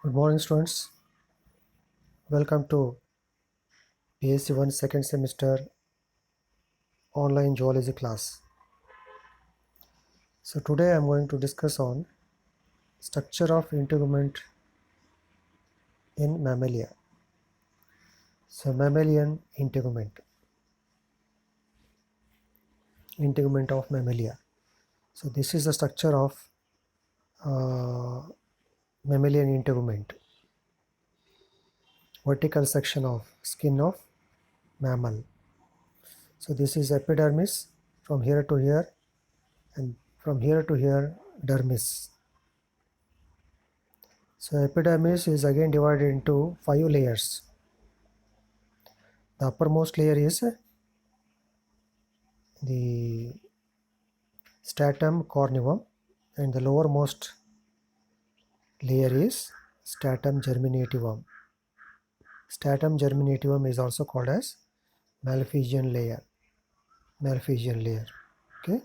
Good morning, students. Welcome to PSC 1 second semester online zoology class. So today I am going to discuss on structure of integument in mammalia. So mammalian integument of mammalia. So this is the structure of uh, mammalian integument. Vertical section of skin of mammal. So this is epidermis from here to here, and from here to here dermis. So epidermis is again divided into 5 layers. The uppermost layer is the stratum corneum and the lowermost layer is stratum germinativum. Stratum germinativum is also called as Malpighian layer. Okay,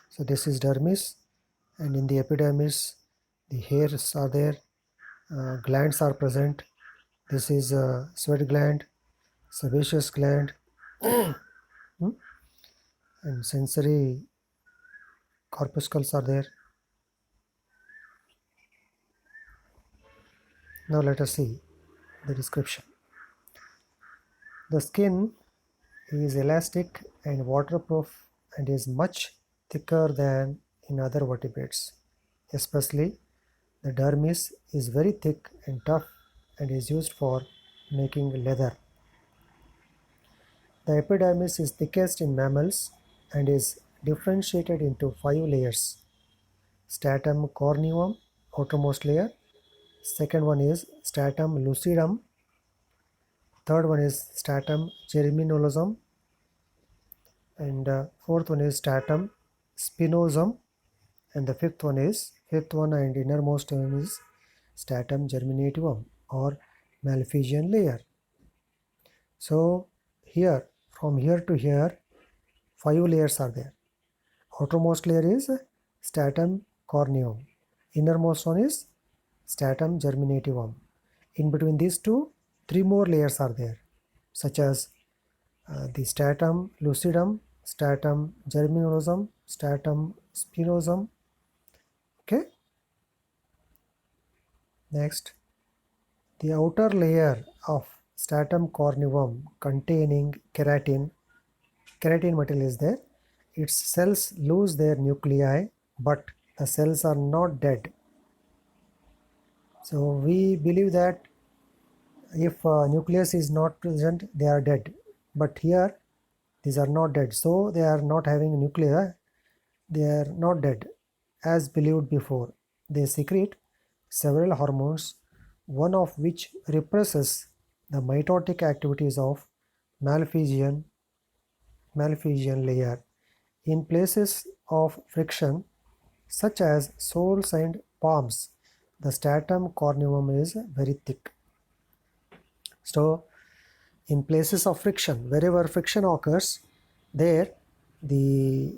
so this is dermis, and in the epidermis the hairs are there, glands are present. This is sweat gland, sebaceous gland, and sensory corpuscles are there. Now let us see the description. The skin is elastic and waterproof and is much thicker than in other vertebrates. Especially the dermis is very thick and tough and is used for making leather. The epidermis is thickest in mammals and is differentiated into 5 layers. Stratum corneum, outermost layer. Second one is stratum lucidum. Third one is stratum germinosum. And fourth one is stratum spinosum. And the fifth one and innermost one is stratum germinativum or Malpighian layer. So here, from here to here, 5 layers are there. Outermost layer is stratum corneum. Innermost one is stratum germinativum. In between these two, 3 more layers are there, such as the stratum lucidum, stratum germinosum, stratum spinosum. Okay. Next, the outer layer of stratum corneum containing keratin material is there. Its cells lose their nuclei, but the cells are not dead. So we believe that if nucleus is not present, they are dead. But here, these are not dead. So they are not having nuclei. They are not dead, as believed before. They secrete several hormones, one of which represses the mitotic activities of Malpighian layer. In places of friction, such as soles and palms, the stratum corneum is very thick. So, in places of friction, wherever friction occurs, there the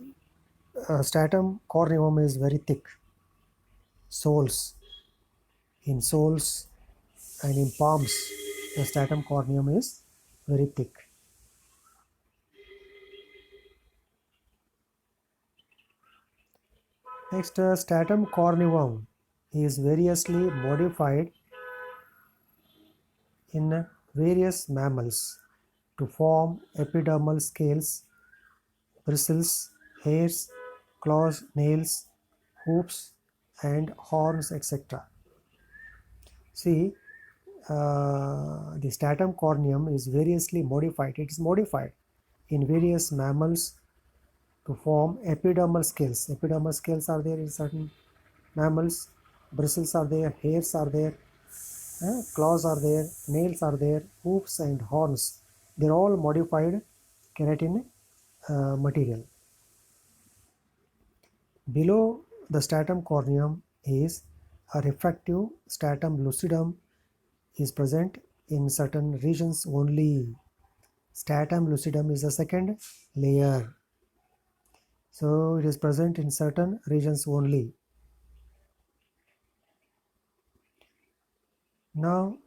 stratum corneum is very thick. In soles and in palms, the stratum corneum is very thick. Next, stratum corneum is variously modified in various mammals to form epidermal scales, bristles, hairs, claws, nails, hoops, and horns, etc. See, the stratum corneum is variously modified. It is modified in various mammals to form epidermal scales. Epidermal scales are there in certain mammals, bristles are there, hairs are there, claws are there, nails are there, hooves and horns. They are all modified keratin material. Below the stratum corneum is a refractive stratum lucidum is present in certain regions only. Stratum lucidum is the second layer. So it is present in certain regions only. Now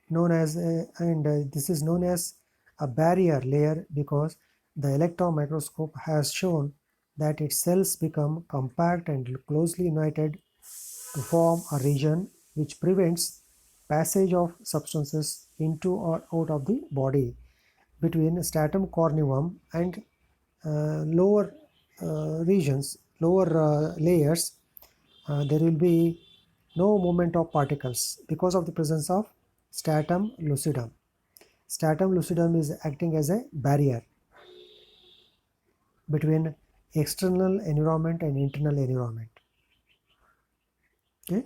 known as this is known as a barrier layer because the electron microscope has shown that its cells become compact and closely united to form a region which prevents passage of substances into or out of the body. Between stratum corneum and lower layers, there will be no movement of particles because of the presence of stratum lucidum. Stratum lucidum is acting as a barrier between external environment and internal environment. Okay,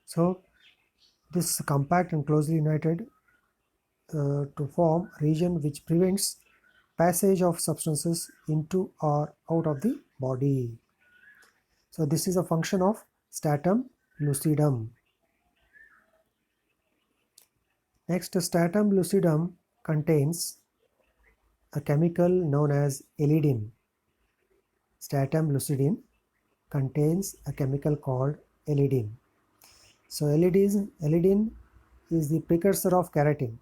so this compact and closely united to form region which prevents passage of substances into or out of the body. So this is a function of stratum lucidum. Next, stratum lucidum contains a chemical known as elidin. Stratum lucidum contains a chemical called elidin. So elidin is the precursor of keratin.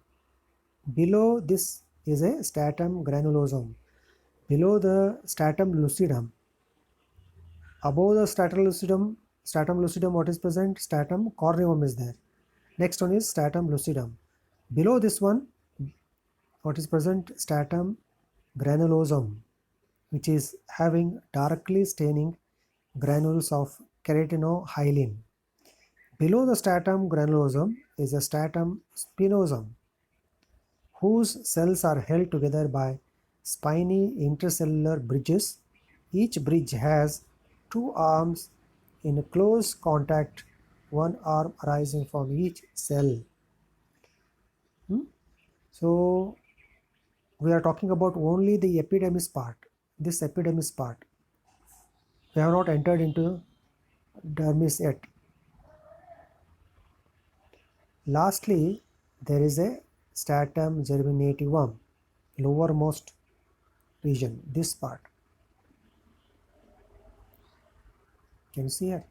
Below this is a stratum granulosum. Below the stratum lucidum, above the stratum lucidum what is present? Stratum corneum is there. Next one is stratum lucidum. Below this one, what is present? Stratum granulosum, which is having darkly staining granules of keratinohyaline. Below the stratum granulosum is a stratum spinosum, whose cells are held together by spiny intercellular bridges. Each bridge has two arms in close contact, one arm arising from each cell. So we are talking about only the epidermis part. This epidermis part. We have not entered into dermis yet. Lastly, there is a stratum germinativum, lowermost region, this part. Can you see here?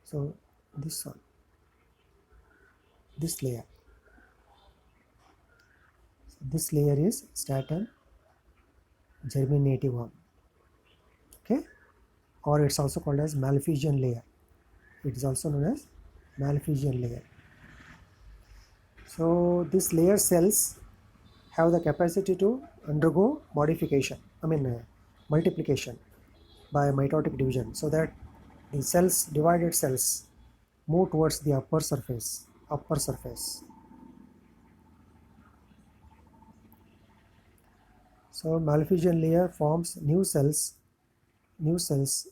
So this one, this layer. So this layer is stratum germinativum. Okay, or it's also called as Malpighian layer. It is also known as Malpighian layer. So this layer cells have the capacity to undergo modification, multiplication by mitotic division, so that the divided cells move towards the upper surface. So Malpighian layer forms new cells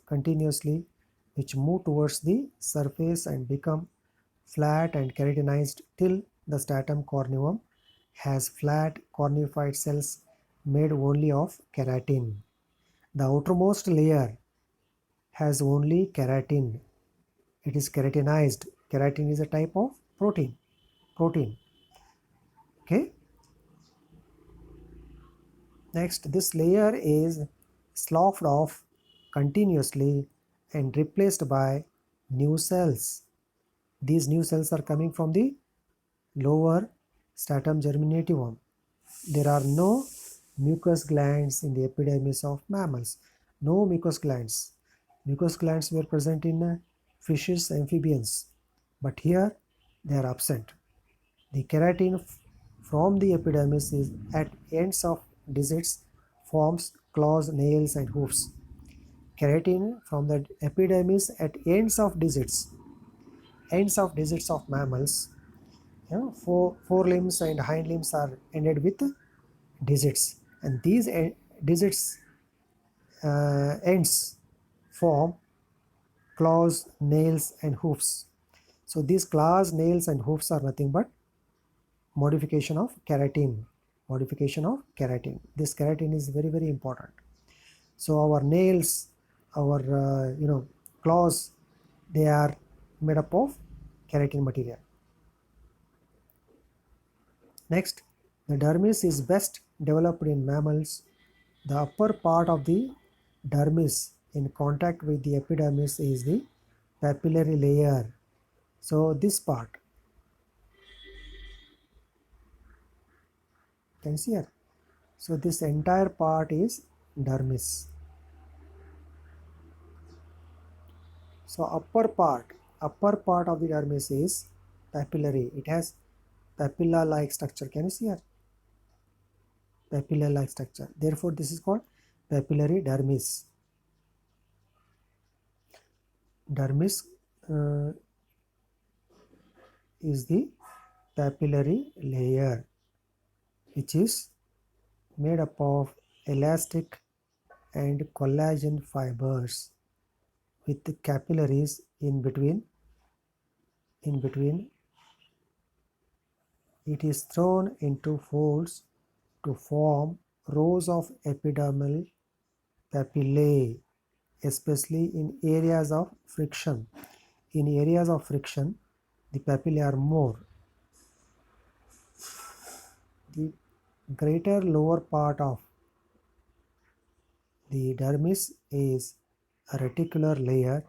continuously, which move towards the surface and become flat and keratinized till the stratum corneum has flat cornified cells made only of keratin. The outermost layer has only keratin. It is keratinized. Keratin is a type of protein. Okay. Next, this layer is sloughed off continuously and replaced by new cells. These new cells are coming from the lower stratum germinativum. There are no mucous glands in the epidermis of mammals. No mucous glands. Mucous glands were present in fishes, amphibians, but here they are absent. The keratin from the epidermis is at ends of digits forms claws, nails and hoofs. Keratin from the epidermis at ends of digits of mammals. Forelimbs and hind limbs are ended with digits, and these digits ends form claws, nails and hoofs. So these claws, nails and hoofs are nothing but modification of keratin. This keratin is very, very important. So our nails, our claws, they are made up of keratin material. Next, the dermis is best developed in mammals. The upper part of the dermis in contact with the epidermis is the papillary layer. So this part, can you see here? So this entire part is dermis. So upper part of the dermis is papillary. It has papilla-like structure. Can you see here? Papilla-like structure. Therefore, this is called papillary dermis. Dermis is the papillary layer, which is made up of elastic and collagen fibers with the capillaries in between. It is thrown into folds to form rows of epidermal papillae, especially in areas of friction. In areas of friction, the papillae are more. The greater lower part of the dermis is a reticular layer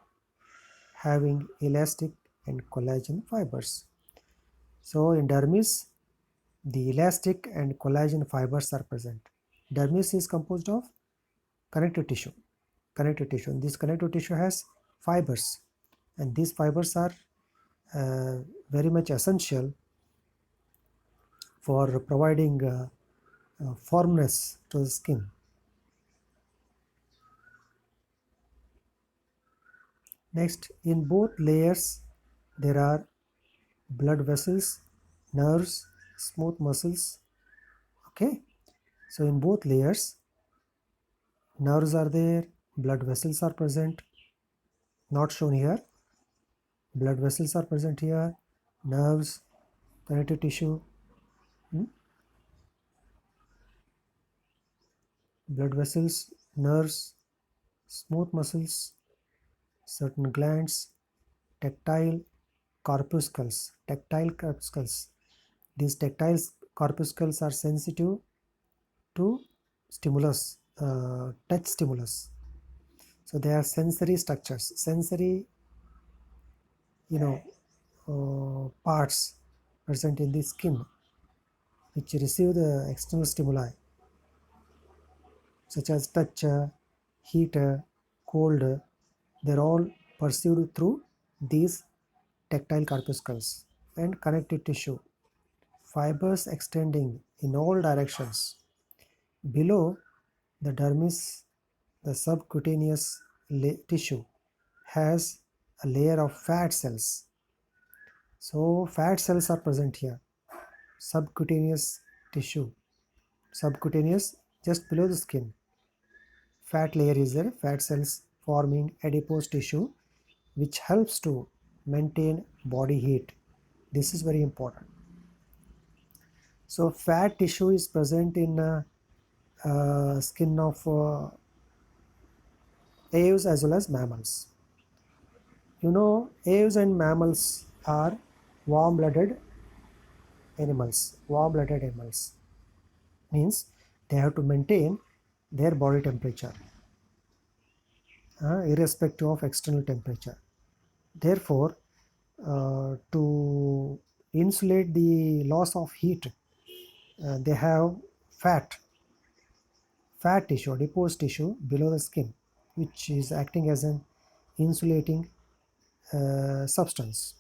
having elastic and collagen fibers. So in dermis, the elastic and collagen fibers are present. Dermis is composed of connective tissue. This connective tissue has fibers, and these fibers are very much essential for providing firmness to the skin. Next, in both layers, there are blood vessels, nerves, smooth muscles. Okay, so in both layers, nerves are there, blood vessels are present, not shown here. Blood vessels are present here, nerves, connective tissue, blood vessels, nerves, smooth muscles, certain glands, tactile corpuscles. These tactile corpuscles are sensitive to stimulus, touch stimulus. So they are sensory structures, sensory, parts present in the skin which receive the external stimuli such as touch, heat, cold. They're all perceived through these tactile corpuscles. And connective tissue, fibers extending in all directions. Below the dermis, the subcutaneous tissue has a layer of fat cells. So fat cells are present here. Subcutaneous tissue, subcutaneous just below the skin. Fat layer is there, fat cells forming adipose tissue, which helps to maintain body heat. This is very important. So fat tissue is present in skin of aves as well as mammals. Aves and mammals are warm-blooded animals. Warm-blooded animals means they have to maintain their body temperature irrespective of external temperature. Therefore, to insulate the loss of heat, they have fat tissue, adipose tissue below the skin, which is acting as an insulating substance.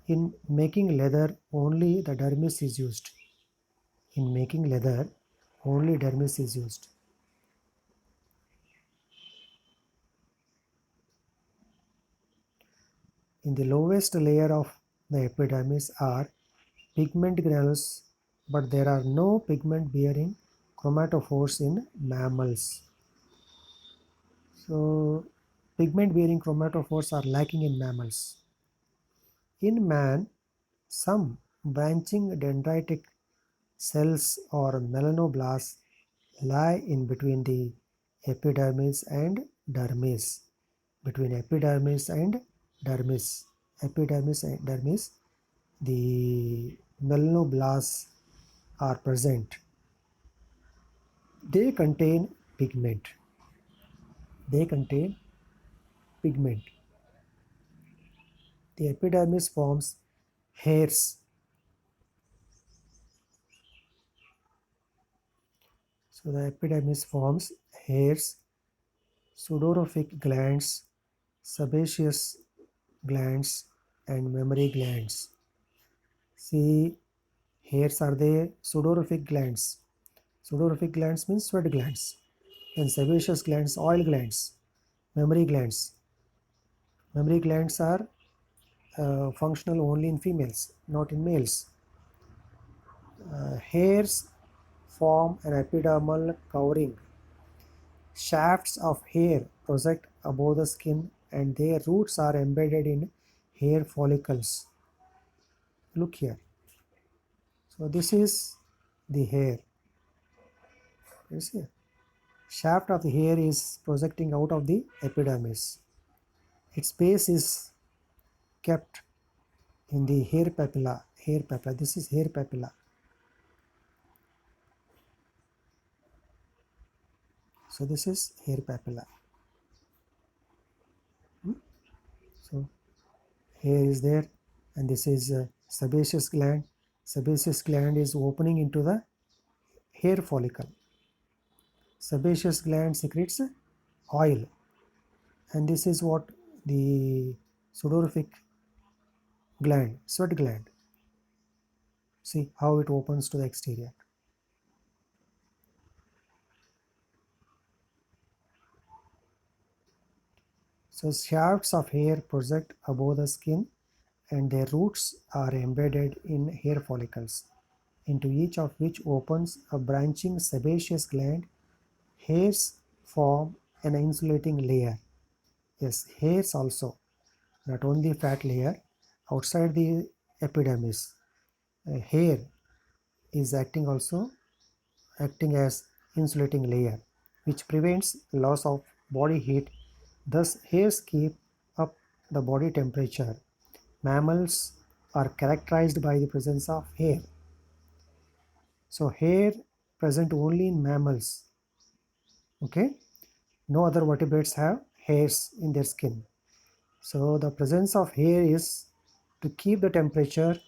In making leather, only the dermis is used. In making leather, only dermis is used. In the lowest layer of the epidermis are pigment granules, but there are no pigment-bearing chromatophores in mammals. So, pigment-bearing chromatophores are lacking in mammals. In man, some branching dendritic cells or melanoblasts lie in between the epidermis and dermis. Between epidermis and dermis. The melanoblasts are present. They contain pigment. The epidermis forms hairs. So the epidermis forms hairs, sudorific glands, sebaceous glands, and mammary glands. See, hairs are the sudorific glands. Sudorific glands means sweat glands, and sebaceous glands, oil glands. Mammary glands. Mammary glands are functional only in females, not in males. Hairs form an epidermal covering. Shafts of hair project above the skin and their roots are embedded in hair follicles. Look here. So this is the hair. You see? Shaft of the hair is projecting out of the epidermis. Its base is kept in the hair papilla. Hair papilla. This is hair papilla. So this is hair papilla. So hair is there, and this is sebaceous gland. Sebaceous gland is opening into the hair follicle. Sebaceous gland secretes oil, and this is what the sudorific gland, sweat gland. See how it opens to the exterior. So shafts of hair project above the skin and their roots are embedded in hair follicles, into each of which opens a branching sebaceous gland. Hairs form an insulating layer. Yes, hairs also, not only fat layer. Outside the epidermis, hair is acting as insulating layer, which prevents loss of body heat. Thus, hairs keep up the body temperature. Mammals are characterized by the presence of hair. So hair present only in mammals. Okay, no other vertebrates have hairs in their skin. So the presence of hair is to keep the temperature,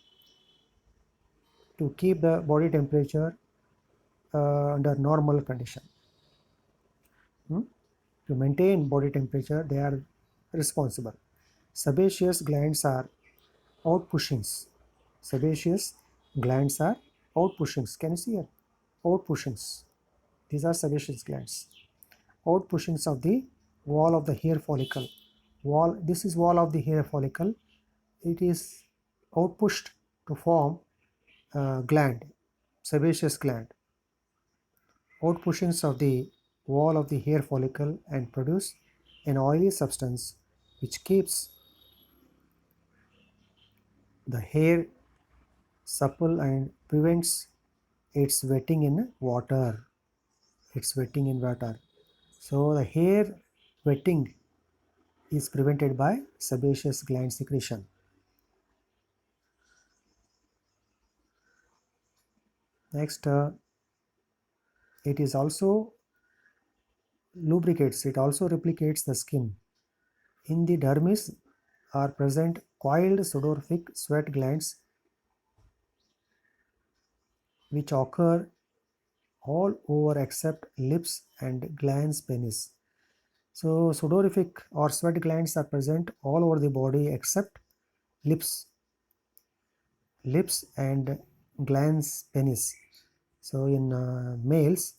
to keep the body temperature under normal condition. To maintain body temperature, they are responsible. Sebaceous glands are outpushings. Sebaceous glands are outpushings. Can you see here? Outpushings. These are sebaceous glands. Outpushings of the wall of the hair follicle. This is wall of the hair follicle. It is outpushed to form gland, sebaceous gland. Outpushings of the wall of the hair follicle and produce an oily substance which keeps the hair supple and prevents its wetting in water. So the hair wetting is prevented by sebaceous gland secretion. Next, it also replicates the skin. In the dermis are present coiled sudorific sweat glands which occur all over except lips and glans penis. So sudorific or sweat glands are present all over the body except lips and glans penis. So in males,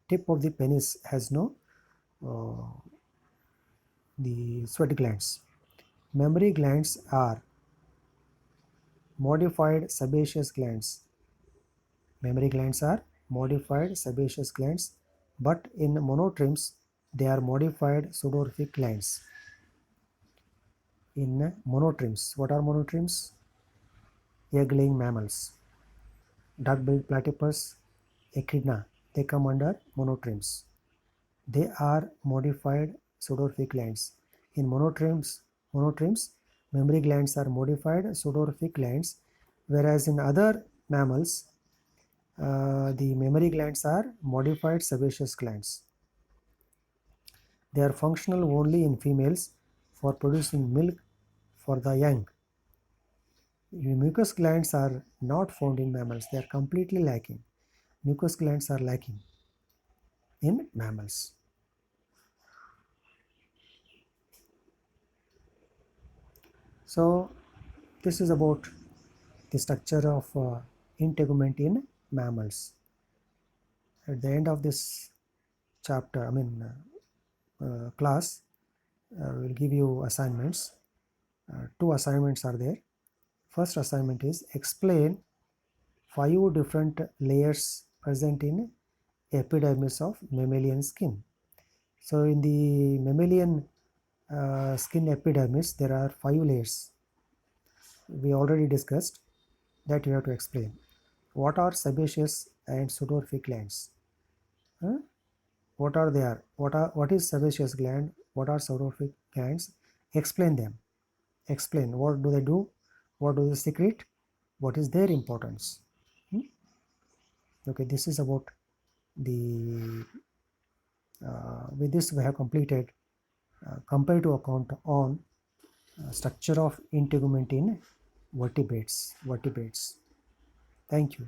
tip of the penis has no the sweat glands. Mammary glands are modified sebaceous glands. Mammary glands are modified sebaceous glands, but in monotremes they are modified sudorific glands. In monotremes, what are monotremes? Egg-laying mammals, duck-billed platypus, echidna, they come under monotremes. They are modified sudorific glands. In monotremes, mammary glands are modified sudorific glands, whereas in other mammals, the mammary glands are modified sebaceous glands. They are functional only in females for producing milk for the young. Mucous glands are not found in mammals. They are completely lacking. Mucous glands are lacking in mammals. So this is about the structure of integument in mammals. At the end of this chapter, class, we'll give you assignments. Two assignments are there. First assignment is explain 5 different layers present in epidermis of mammalian skin. So in the mammalian skin epidermis, there are 5 layers. We already discussed that you have to explain. What are sebaceous and pseudorphic glands? Huh? What are they are? What is sebaceous gland? What are pseudorphic glands? Explain them. Explain what do they do? What do they secrete? What is their importance? Okay, this is about the with this we have completed comparative account on structure of integument in vertebrates. Thank you.